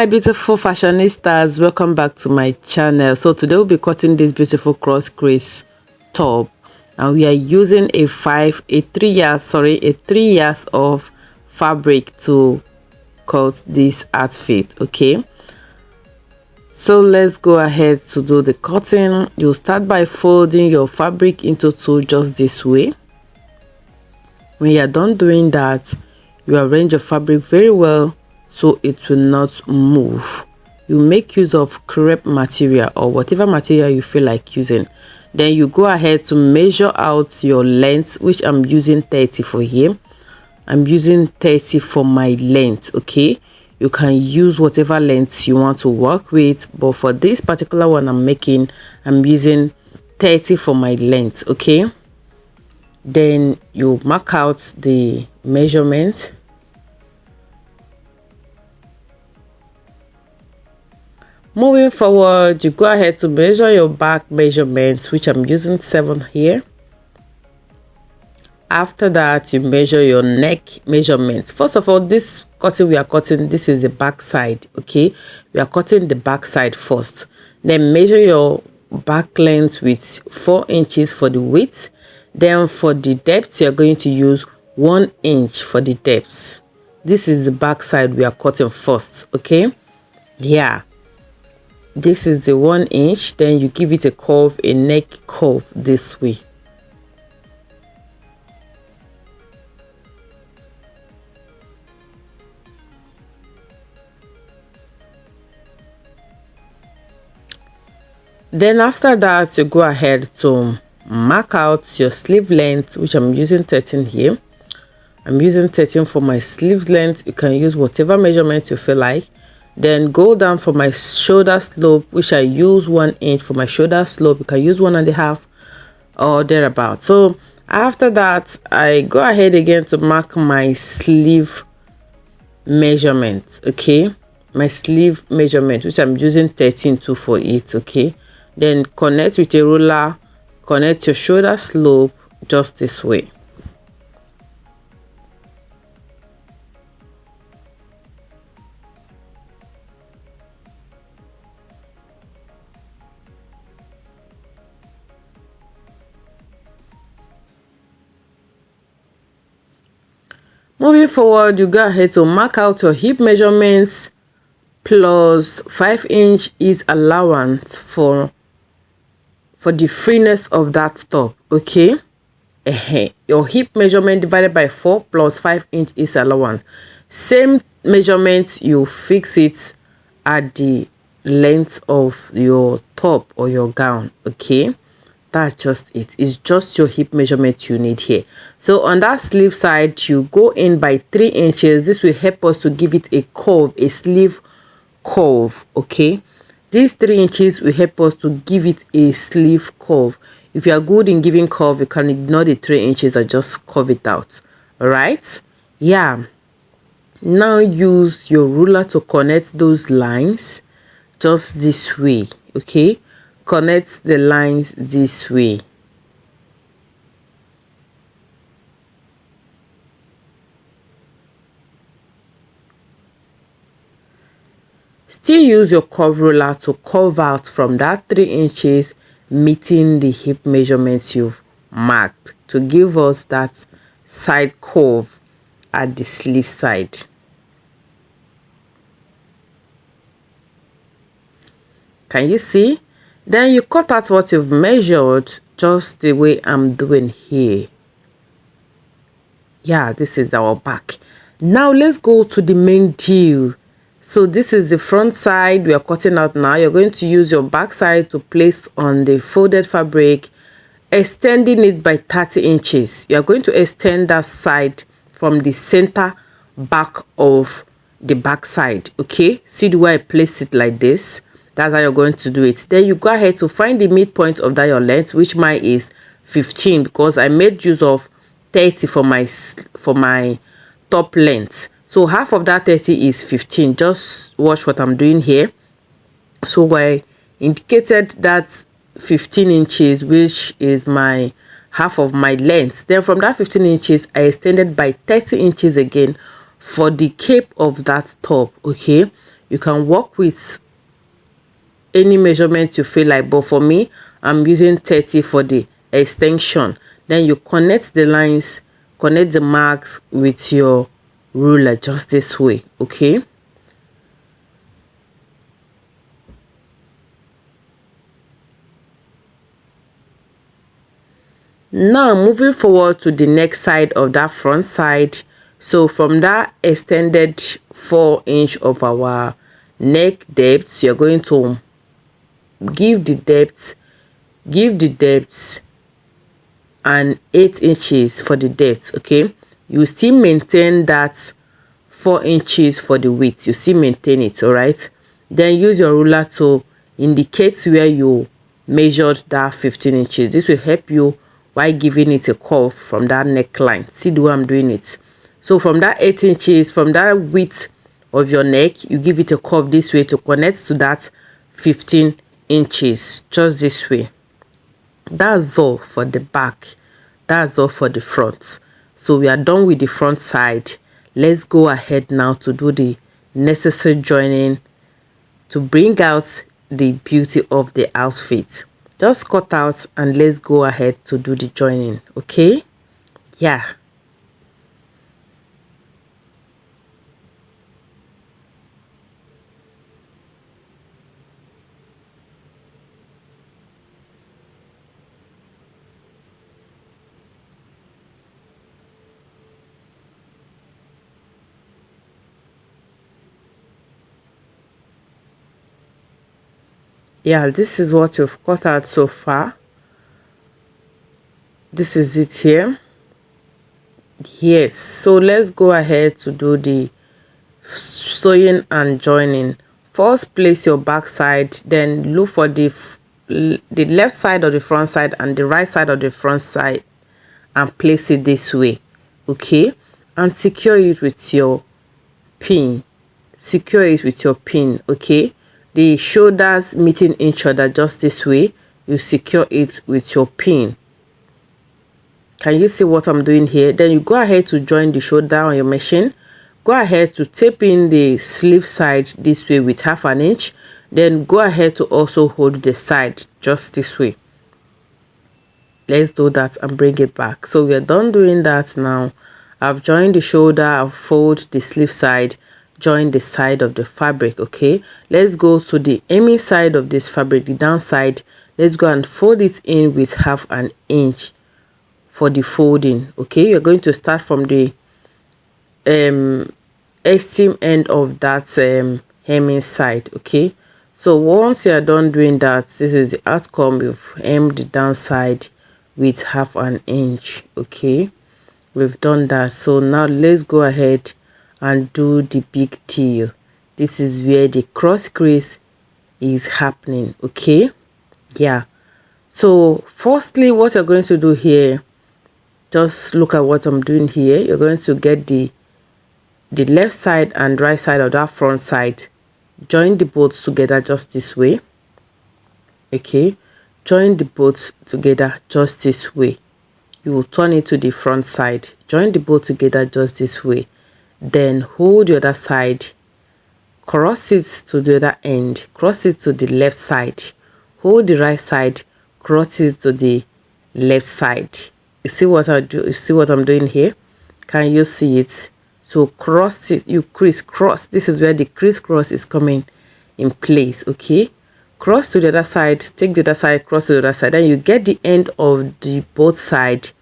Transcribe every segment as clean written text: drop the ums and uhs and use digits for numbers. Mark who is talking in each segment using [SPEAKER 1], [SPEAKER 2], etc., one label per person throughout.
[SPEAKER 1] my beautiful fashionistas, welcome back to my channel. So today we'll be cutting this beautiful cross crease top, and we are using a 3 years of fabric to cut this outfit. Okay, so let's go ahead to do the cutting. You'll start by folding your fabric into two, just this way. When you are done doing that, you arrange your fabric very well so it will not move. You make use of crepe material or whatever material you feel like using. Then you go ahead to measure out your length, which I'm using 30 for here. I'm using 30 for my length. Okay, you can use whatever length you want to work with, but for this particular one I'm using 30 for my length. Okay, then you mark out the measurement. Moving forward, you go ahead to measure your back measurements, which I'm using 7 here. After that, you measure your neck measurements. First of all, this cutting we are cutting, this is the back side. Okay, we are cutting the back side first. Then measure your back length with 4 inches for the width. Then for the depth, you're going to use 1 inch for the depth. This is the back side we are cutting first. Okay, yeah, this is the 1 inch. Then you give it a curve, a neck curve this way. Then after that, you go ahead to mark out your sleeve length, which I'm using 13 here. I'm using 13 for my sleeve length. You can use whatever measurement you feel like. Then go down for my shoulder slope, which I use 1 inch for my shoulder slope. You can use 1.5 or thereabout. So after that, I go ahead again to mark my sleeve measurement. Okay, my sleeve measurement, which I'm using 13 too for it. Okay, then connect with a ruler, connect your shoulder slope just this way. Moving forward, you go ahead to mark out your hip measurements plus 5 inch is allowance for the freeness of that top. Okay, your hip measurement divided by 4 plus 5 inch is allowance. Same measurement, you fix it at the length of your top or your gown. Okay, that's just it. It's just your hip measurement you need here. So on that sleeve side, you go in by 3 inches. This will help us to give it a curve, a sleeve curve. Okay, these 3 inches will help us to give it a sleeve curve. If you are good in giving curve, you can ignore the 3 inches and just curve it out. All right, yeah. Now use your ruler to connect those lines just this way. Okay, connect the lines this way. Still use your curve ruler to curve out from that 3 inches, meeting the hip measurements you've marked, to give us that side curve at the sleeve side. Can you see? Then you cut out what you've measured just the way I'm doing here. Yeah, this is our back. Now let's go to the main deal. So this is the front side we are cutting out now. You're going to use your back side to place on the folded fabric, extending it by 30 inches. You are going to extend that side from the center back of the back side. Okay, see the way I place it like this? That's how you're going to do it. Then you go ahead to find the midpoint of that your length, which mine is 15 because I made use of 30 for my top length. So half of that 30 is 15. Just watch what I'm doing here. So I indicated that 15 inches, which is my half of my length. Then from that 15 inches, I extended by 30 inches again for the cape of that top. Okay, You can work with any measurement you feel like, but for me, I'm using 30 for the extension. Then you connect the lines, connect the marks with your ruler just this way. Okay, now moving forward to the next side of that front side. So from that extended 4-inch of our neck depth, you're going to give the depth and 8 inches for the depth. Okay, you still maintain that 4 inches for the width, you still maintain it. All right, then use your ruler to indicate where you measured that 15 inches. This will help you while giving it a curve from that neckline. See the way I'm doing it. So from that 8 inches, from that width of your neck, you give it a curve this way to connect to that 15 inches, just this way. That's all for the back, that's all for the front. So we are done with the front side. Let's go ahead now to do the necessary joining to bring out the beauty of the outfit. Just cut out and let's go ahead to do the joining. Okay, yeah. Yeah, this is what you've cut out so far. This is it here. Yes, so let's go ahead to do the sewing and joining. First, place your back side, then look for the left side of the front side and the right side of the front side and place it this way. Okay, and secure it with your pin. Secure it with your pin. Okay, the shoulders meeting each other just this way, you secure it with your pin. Can you see what I'm doing here? Then you go ahead to join the shoulder on your machine. Go ahead to tape in the sleeve side this way with 1/2 inch. Then go ahead to also hold the side just this way. Let's do that and bring it back. So we are done doing that now. I've joined the shoulder, I've folded the sleeve side, join the side of the fabric. Okay, let's go to the hemming side of this fabric, the down side. Let's go and fold it in with 1/2 inch for the folding. Okay, you're going to start from the extreme end of that hemming side. Okay, so once you are done doing that, this is the outcome. You've hemmed the down side with 1/2 inch. Okay, we've done that. So now let's go ahead and do the big deal. This is where the cross crease is happening. Okay, yeah. So firstly, what you're going to do here, just look at what I'm doing here. You're going to get the left side and right side of that front side, join the both together just this way. Okay, join the both together just this way. You will turn it to the front side, join the both together just this way. Then hold the other side, cross it to the other end, cross it to the left side, hold the right side, cross it to the left side. You see what I do? You see what I'm doing here? Can you see it? So cross it, you crisscross. This is where the crisscross is coming in place. Okay, cross to the other side, take the other side, cross to the other side. Then you get the end of the both side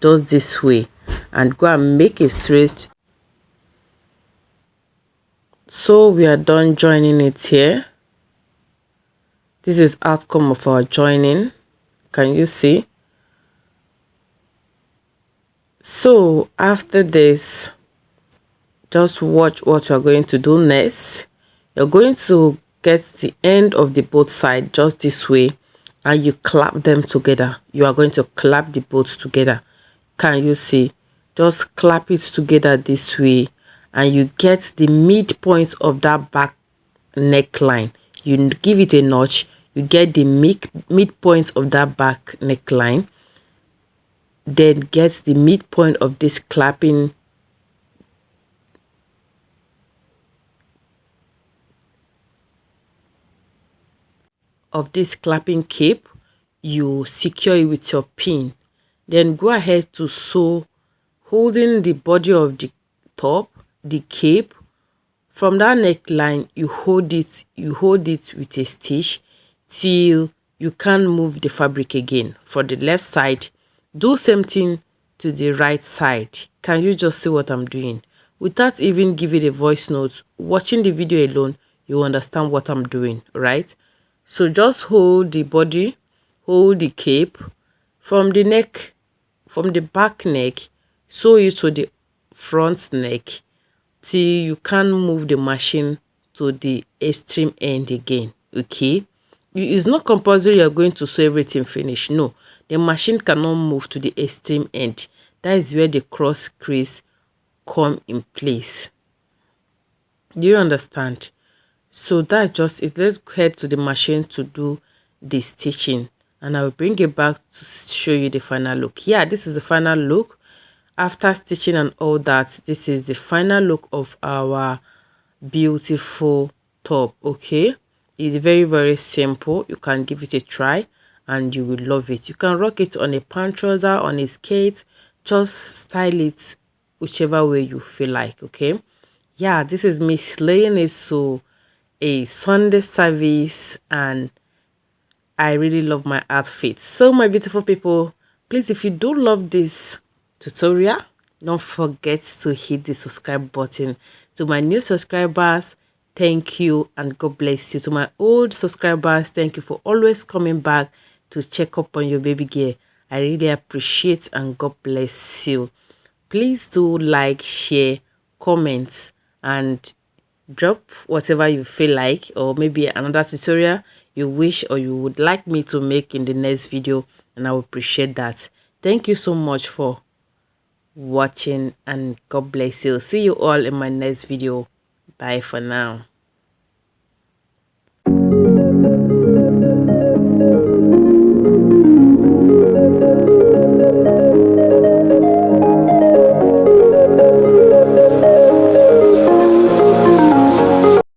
[SPEAKER 1] just this way and go and make a straight. So we are done joining it here. This is outcome of our joining. Can you see? So after this, just watch what you're going to do next. You're going to get the end of the both side just this way and you clap them together. You are going to clap the both together. Can you see? Just clap it together this way and you get the midpoint of that back neckline. You give it a notch, you get the midpoint of that back neckline, then get the midpoint of this clapping of this clapping cape, you secure it with your pin. Then go ahead to sew, holding the body of the top, the cape. From that neckline, you hold it with a stitch till you can't move the fabric again. For the left side, do same thing to the right side. Can you just see what I'm doing? Without even giving a voice note, watching the video alone, you understand what I'm doing, right? So just hold the body, hold the cape from the neck, from the back neck, sew it to the front neck till you can't move the machine to the extreme end again. Okay, it's not compulsory you're going to sew everything finish. No, the machine cannot move to the extreme end. That is where the cross crease come in place. Do you understand? So that's just it. Let's head to the machine to do the stitching, and I will bring it back to show you the final look. Yeah, this is the final look after stitching and all that. This is the final look of our beautiful top. Okay, it's very simple. You can give it a try and you will love it. You can rock it on a pant trouser, on a skirt, just style it whichever way you feel like. Okay, yeah, this is me slaying it so a Sunday service, and I really love my outfit. So my beautiful people, please, if you do love this tutorial, don't forget to hit the subscribe button. To my new subscribers, thank you and God bless you. To my old subscribers, thank you for always coming back to check up on your baby girl. I really appreciate and God bless you. Please do like, share, comment, and drop whatever you feel like, or maybe another tutorial you wish or you would like me to make in the next video, and I will appreciate that. Thank you so much for watching and God bless you. See you all in my next video. Bye for now.